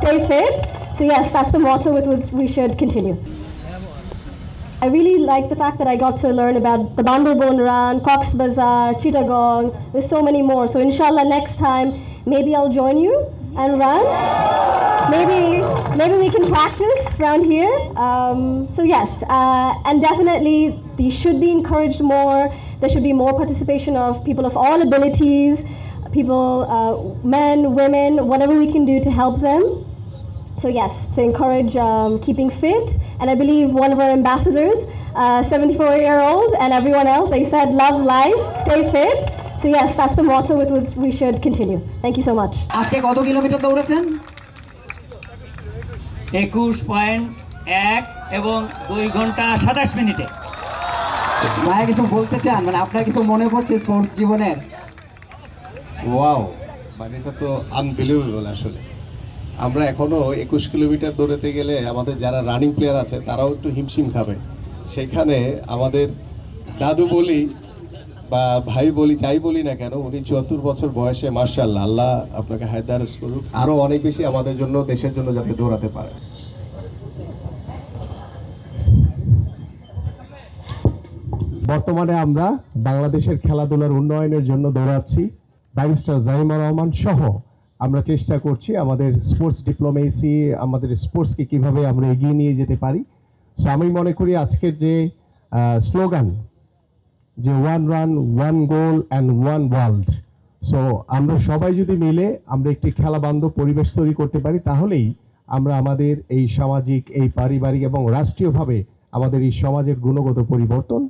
stay fit. So yes, that's the motto with which we should continue. I really like the fact that I got to learn about the Bandarbon Run, Cox's Bazar, Chittagong. There's so many more. So inshallah next time, maybe I'll join you and run. Maybe we can practice around here. So yes, and definitely these should be encouraged more. There should be more participation of people of all abilities, people, men, women, whatever we can do to help them. So yes, to encourage keeping fit. And I believe one of our ambassadors, 74-year-old, and everyone else, they said love life, stay fit. So yes, that's the motto with which we should continue. Thank you so much. আজকে কত kilometre দৌড়েছেন? 21.1 এবং 2 ঘন্টা 27 মিনিটে। ভাইয়া কিছু বলতে চান, মানে আপনার কিছু মনে পড়ছে স্পোর্টস জীবনের? ওয়াও, মানে এটা তো আনবিলিভেবল আসলে। আমরা এখনও 21 কিলোমিটার দৌড়াতে গেলে আমাদের যারা রানিং প্লেয়ার আছে তারাও একটু হিমশিম খাবে। সেখানে আমাদের দাদু বলি বা ভাই বলি, যাই বলি না কেন, উনি 74 বছর বয়সে মাশাআল্লাহ, আল্লাহ আপনাকে হায়দারাজ করুক, আরও অনেক বেশি আমাদের জন্য, দেশের জন্য যাতে দৌড়াতে পারে। বর্তমানে আমরা বাংলাদেশের খেলাধুলার উন্নয়নের জন্য দৌড়াচ্ছি। ব্যারিস্টার জাহিমা রহমান সহ আমরা চেষ্টা করছি আমাদের স্পোর্টস ডিপ্লোমেসি, আমাদের স্পোর্টসকে কীভাবে আমরা এগিয়ে নিয়ে যেতে পারি। সো আমি মনে করি আজকের যে স্লোগান, যে one run, one goal and one world, so আমরা সবাই যদি মিলে আমরা একটি খেলাবান্ধব পরিবেশ তৈরি করতে পারি, তাহলেই আমরা আমাদের এই সামাজিক, এই পারিবারিক এবং রাষ্ট্রীয়ভাবে আমাদের এই সমাজের গুণগত পরিবর্তন